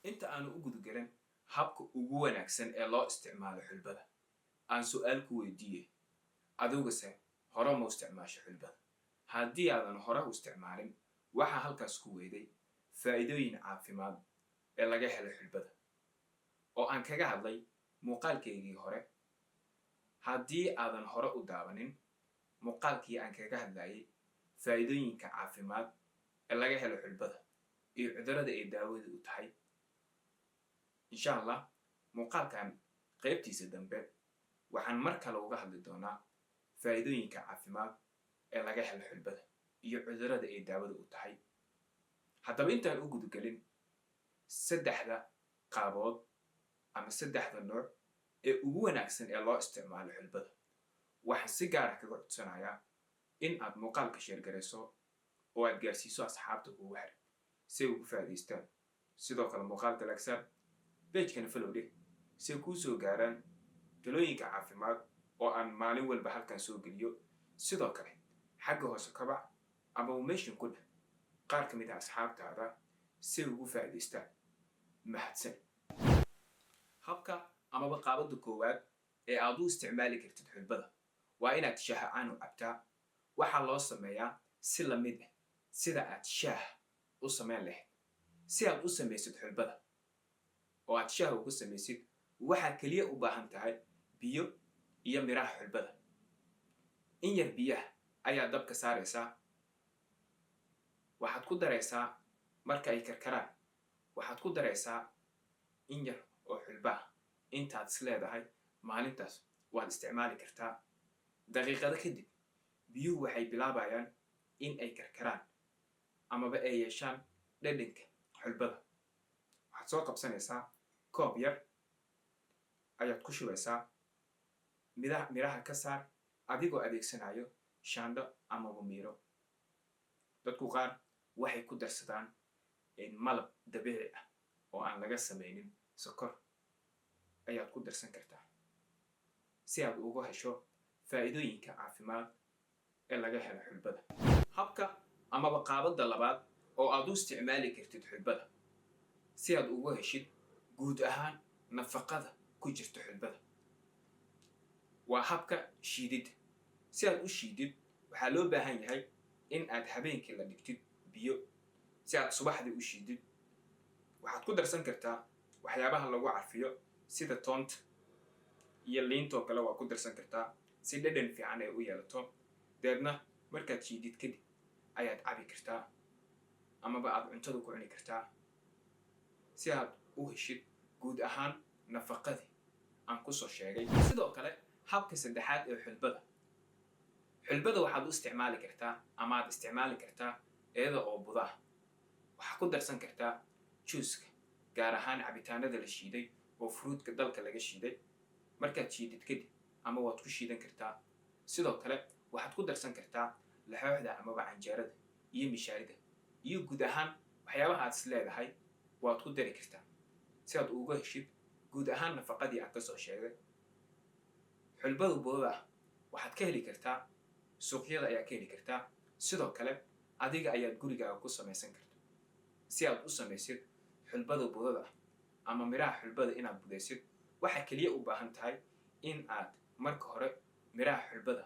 inta aanu u gudgelin habka ugu wanaagsan ee loo isticmaalo xulbada aan su'aal ku weydiiyey adiguse hore ma u isticmaasho xulbada haddii aadan hore u isticmaalin waxaa halkaas ku weyday faa'iidooyin caafimaad ee laga helo xulbada oo aan kaga hadlay muuqaalkaygii hore haddii aadan hore u daawanin muuqaalkii aan kaga hadlayay faa'iidooyinka caafimaad ee laga helo xulbada iyo cudurrada ay daawadu u tahay insha allah muuqaalkan qaybtiisa dambe waxaan mar kale uga hadli doonaa faa'iidooyinka caafimaad ee laga helo xulbada iyo cudurrada ay daawada u tahay haddaba intaan u gudgelin saddexda qaabood ama saddexda nooc ee ugu wanaagsan ee loo isticmaalo xulbada waxaan si gaar ah kaga codsanayaa in aad muuqaalka sheergarayso oo aad gaarsiiso asxaabta kugu xir si ay ugu faa'iidaystaan sidoo kale muuqaalka lagsaar pagekana follow dheh si ay kuu soo gaaraan talooyinka caafimaad oo aan maalin walba halkan soo geliyo sidoo kale xagga hoose kabac ama mention ku dheh qaar ka mid ah asxaabtaada si ay ugu faa'iidaystaan mahadsan habka amaba qaabada koowaad ee aad u isticmaali kartid xulbada waa inaad shaaha caan u cabtaa waxaa loo sameeyaa si lamid ah sida aad shaah u samayn lahayd si aad u samaysid xulbada oo aad shaah ugu samaysid waxaad keliya u baahan tahay biyo iyo miraha xulbada in yar biyaha ayaa dabka saaraysaa waxaad ku daraysaa marka ay karkaraan waxaad ku daraysaa in yar oo xulbaha intaad is leedahay maalintaas waad isticmaali kartaa daqiiqado kadib biyuhu waxay bilaabayaan in ay karkaraan amaba ay yeeshaan dhadhanka xulbada waxaad soo qabsanaysaa koob yar ayaad ku shubaysaa miraha ka saar adigoo adeegsanayo shaandho amaba miiro dadku qaar waxay ku darsadaan malab dabiici ah oo aan laga samaynin sokor ayaad ku darsan kartaa si aad ugu hesho faa'iidooyinka caafimaad ee laga helo xulbada habka amaba qaabada labaad oo aad u isticmaali kartid xulbada si aad ugu heshid guud ahaan nafaqada ku jirta xulbada waa habka shiididda si aad u shiidid waxaa loo baahan yahay in aad habeenkii la dhigtid biyo si aad subaxdii u shiidid waxaad ku darsan kartaa waxyaabaha lagu carfiyo sida toonta iyo liintoo kale waa ku darsan kartaa si dhadhan fiican ay u yeelato deedna markaad shiidid kadib ayaad cabi kartaa amaba aad cuntada ku cuni kartaa si aad u heshid guud ahaan nafaqadii aan kusoo sheegay sidoo kale habka saddexaad ee xulbada waxaad u isticmaali kartaa ama aad isticmaali kartaa iyada oo budaha waxaad ku darsan kartaa juuska gaar ahaan cabitaanada la shiiday oo fruudka dalka laga shiiday markaad shiidid kadib ama waad ku shiidan kartaa sidoo kale waxaad ku darsan kartaa laxooxda amaba canjeerada iyo mishaarida iyo guud ahaan waxyaabaha aad is leedahay waad ku dari kartaa si aad uga heshid guud ahaan nafaqadii aan kasoo sheegay xulbada budada ah waxaad ka heli kartaa suuqyada ayaa ka heli kartaa sidoo kale adiga ayaad gurigaaga ku samaysan karta si aad u samaysid xulbada budada ah ama miraha xulbada inaad budaysid waxaa keliya u baahan tahay in aad marka hore miraha xulbada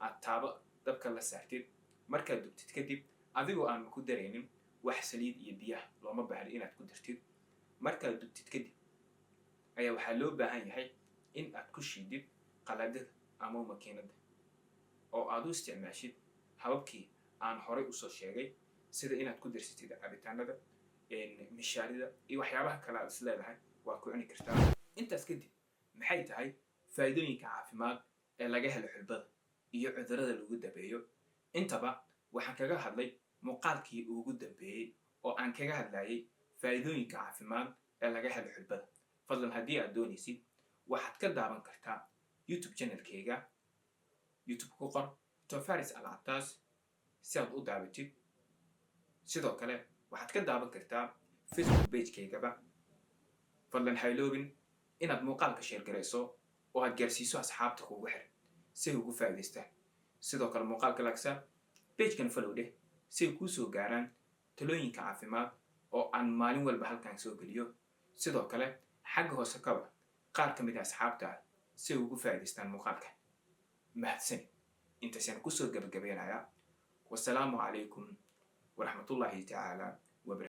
aad taabo dabka la saartid markaad dubtid kadib adigoo aan ku daraynin wax saliid iyo biyaha looma baahna inaad ku dartid markaad dubtid kadib ayaa waxaa loo baahan yahay in aad ku shiidid qaladada ama makiinada oo aad u isticmaashid hababkii aan horay usoo sheegay sida inaad ku darsatid cabitaanada mishaarida iyo waxyaabaha kale aad is leedahay waa ku cuni kartaa intaas kadib maxay tahay faa'iidooyinka caafimaad ee laga helo xulbada iyo cudurrada lagu dabeeyo intaba waxaan kaga hadlay muuqaalkii ugu dambeeyey oo aan kaga hadlayay faa'iidooyinka caafimaad ee laga helo xulbada fadlan haddii aad doonaysid waxaad ka daawan kartaa youtube channelkayga youtube ku qor tofaris alcataas si aad u daabatid sidoo kale waxaad ka daawan kartaa facebook pagekeygaba fadlan hayloobin inaad muuqaalka sheergarayso oo aad gaarsiiso asxaabta kugu xir si ay ugu faa'iidaystaan sidoo kale muuqaalka lagsa pagekana follow dheh si ay kuu soo gaaraan talooyinka caafimaad oo aan maalin walba halkan soo geliyo sidoo kale xagga hoose kaba qaar ka mid ah asxaabta si ay ugu faa'iidaystaan muuqaalka. mahadsan intaasaan kusoo gabagabeynayaa. wasalaamu calaykum waraxmatullaahi tacaala